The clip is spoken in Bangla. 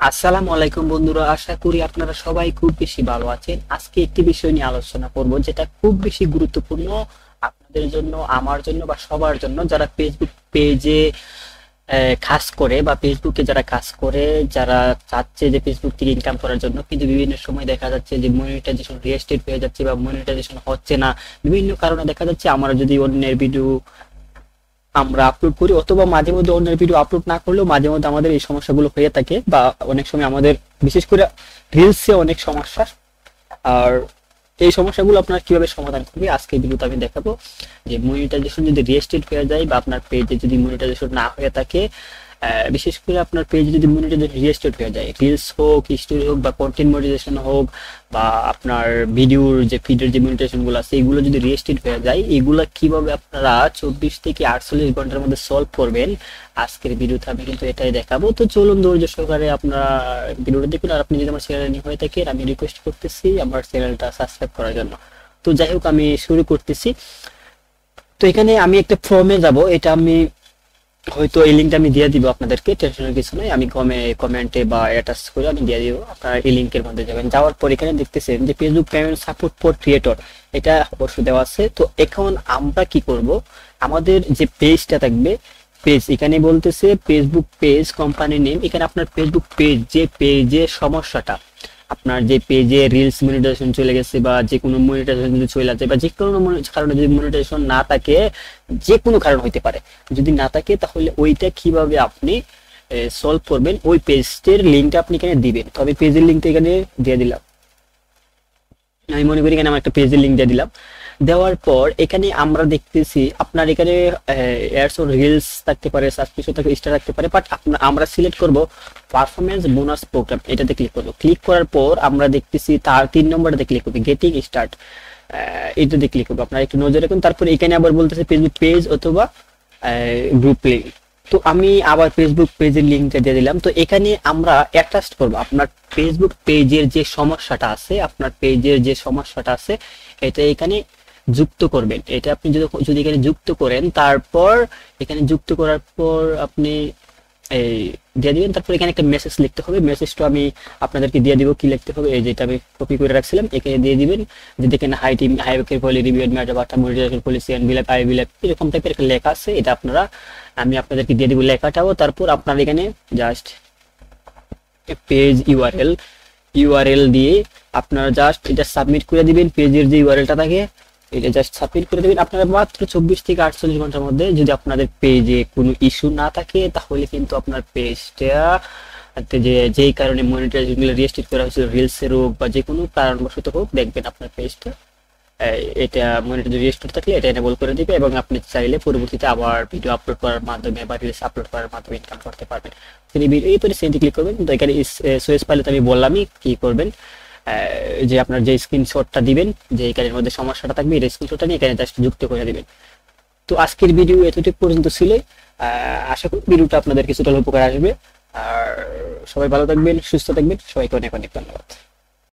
আসসালামু আলাইকুম বন্ধুরা, আশা করি আপনারা সবাই খুব বেশি ভালো আছেন। আজকে একটি বিষয় নিয়ে আলোচনা করব যেটা খুব বেশি গুরুত্বপূর্ণ আপনাদের জন্য, আমার জন্য বা সবার জন্য যারা ফেসবুক পেজে কাজ করে বা ফেসবুকে যারা কাজ করে, যারা চাচ্ছে যে ফেসবুক থেকে ইনকাম করার জন্য, কিন্তু বিভিন্ন সময় দেখা যাচ্ছে যে মনিটাইজেশন রেস্ট্রিক্ট হয়ে যাচ্ছে বা মনিটাইজেশন হচ্ছে না। বিভিন্ন কারণে দেখা যাচ্ছে আমরা যদি অন্যের ভিডিও আমরা আপলোড করি অথবা মাঝে মধ্যে অন্যের ভিডিও আপলোড না করলেও মাঝে মধ্যে আমাদের এই সমস্যাগুলো হয়ে থাকে, বা অনেক সময় আমাদের বিশেষ করে রিলসে অনেক সমস্যা। আর এই সমস্যাগুলো আপনার কিভাবে সমাধান করবে আজকে ভিডিওতে আমি দেখাবো। যে মনিটাইজেশন যদি রেস্ট্রিক্ট হয়ে যায় বা আপনার পেজে যদি মনিটাইজেশন না হয়ে থাকে, বিশেষ করে আপনার পেজে যদি মনিটাইজেশন রেস্ট্রিক্ট হয়ে যায়, রিলস হোক, স্টোরি হোক বা কন্টেন্ট মনিটাইজেশন হোক, বা আপনার ভিডিওর যে ফিডের যে মনিটাইজেশন গুলো আছে এগুলো যদি রেস্ট্রিক্ট হয়ে যায়, এগুলো কিভাবে আপনারা 24 থেকে 48 ঘন্টার মধ্যে সলভ করবেন আজকের ভিডিওতে আমি কিন্তু এটাই দেখাবো। তো চলুন ধৈর্য সহকারে আপনারা ভিডিওটা দেখুন। আর আপনি যদি আমার চ্যানেলে নিউ হয়ে থাকেন, আমি রিকোয়েস্ট করতেছি আমার চ্যানেলটা সাবস্ক্রাইব করার জন্য। তো যাই হোক, আমি শুরু করতেছি। তো এখানে আমি একটা ফর্মে যাব, এটা আমি হয়তো এই লিঙ্কটা আমি দিয়ে দিব আপনাদেরকে, টেনশনের কিছু নাই। আমি কমেন্টে বা অ্যাটাচ করে আমি দিয়ে দিব, আপনারা এই লিঙ্কের মধ্যে যাবেন। যাওয়ার পর এখানে দেখতেছেন যে Facebook payment support for creator, এটা অবশ্য দেওয়া আছে। তো এখন আমরা কি করব, আমাদের যে পেজটা থাকবে, পেজ এখানে বলতেছে ফেসবুক পেজ কোম্পানি নেম। এখানে আপনার ফেসবুক পেজ, যে পেজের সমস্যাটা, আপনার যে পেজে রিলস মনিটাইজেশন চলে গেছে বা যে কোনো মনিটাইজেশন যদি চলে যায় বা যে কোনো কারণে যদি মনিটাইজেশন না থাকে, যে কোনো কারণ হইতে পারে, যদি না থাকে তাহলে ওইটা কিভাবে আপনি সলভ করবেন, ওই পেজের লিঙ্কটা আপনি এখানে দিবেন। তো আমি পেজের লিঙ্কটা এখানে দিয়ে দিলাম। আমি মনে করি এখানে আমার একটা পেজের লিঙ্ক দিয়ে দিলাম। দেওয়ার পর এখানে আমরা দেখতেছি আপনার এখানে অ্যাডস ও রিলস থাকতে পারে, সাবস্ক্রিপশন থাকতে স্টার থাকতে পারে, বাট আমরা সিলেক্ট করব পারফরমেন্স বোনাস প্রোগ্রাম, এটাতে ক্লিক করব। ক্লিক করার পর আমরা দেখতেছি তার 3 নম্বরটাতে ক্লিক করব, গেটিং স্টার্ট, এটাতে ক্লিক করব। আপনারা একটু নজর রাখুন। তারপর এখানে আবার বলতেছে ফেসবুক পেজ অথবা গ্রুপ লিঙ্ক। তো আমি আবার ফেসবুক পেজের লিঙ্কটা দিয়ে দিলাম। তো এখানে আমরা অ্যাটাচ করব আপনার ফেসবুক পেজের যে সমস্যাটা আছে, আপনার পেজের যে সমস্যাটা আছে এটা এখানে যুক্ত করবেন। এটা আপনি যদি যদি এখানে যুক্ত করেন, তারপর এখানে যুক্ত করার পর আপনি এই দিয়ে দিবেন। তারপর এখানে একটা মেসেজ লিখতে হবে, মেসেজটা আমি আপনাদেরকে দিয়ে দিব। কি লিখতে হবে, এই যেটা আমি কপি করে রাখছিলাম এখানে দিয়ে দিবেন। যে দেখেন হাই টিম হাই পলি রিভিউ ম্যাটার বাটা মনিটাইজেশন পলিসি এন্ড বিলাপ আই বিলাপ, এরকম টাইপের একটা লেখা আছে, এটা আপনারা আমি আপনাদেরকে দিয়ে দিব লেখাটাও। তারপর আপনারা এখানে জাস্ট পেজ ইউআরএল দিয়ে আপনারা জাস্ট এটা সাবমিট করে দিবেন। পেজের যে ইউআরএলটা থাকে এটা জাস্ট সাবমিট করে দেবেন। আপনারা মাত্র 24 থেকে 48 ঘন্টার মধ্যে, যদি আপনাদের পেজে কোনো ইস্যু না থাকে, তাহলে কিন্তু আপনার পেজটা যে যেই কারণে মনিটাইজেশন রেস্ট্রিক্ট করা হয়েছিল, রিলসের হোক বা যে কোনো কারণবশত হোক, দেখবেন আপনার পেজটা এটা মনিটাইজেশন রেস্ট্রিক্ট থাকলে এটা এনেবল করে দিবে, এবং আপনি চাইলে পরবর্তীতে আবার ভিডিও আপলোড করার মাধ্যমে বা রিলস আপলোড করার মাধ্যমে ইনকাম করতে পারবেন। এইপরে সেন্টে ক্লিক করবেন। তো এখানে সোয়েস পাইলে তো আমি বললামই কি করবেন, যে আপনার যে স্ক্রিনশটটা দিবেন, যে এখানের মধ্যে সমস্যাটা থাকবে, এই স্ক্রিনশটটা নিয়ে এখানে জাস্ট যুক্ত করে দিবেন। তো আজকের ভিডিও এতটুকু পর্যন্ত ছিল। আশা করি ভিডিওটা আপনাদের কিছুটা উপকার আসবে। আর সবাই ভালো থাকবেন, সুস্থ থাকবেন। সবাইকে অনেক অনেক ধন্যবাদ।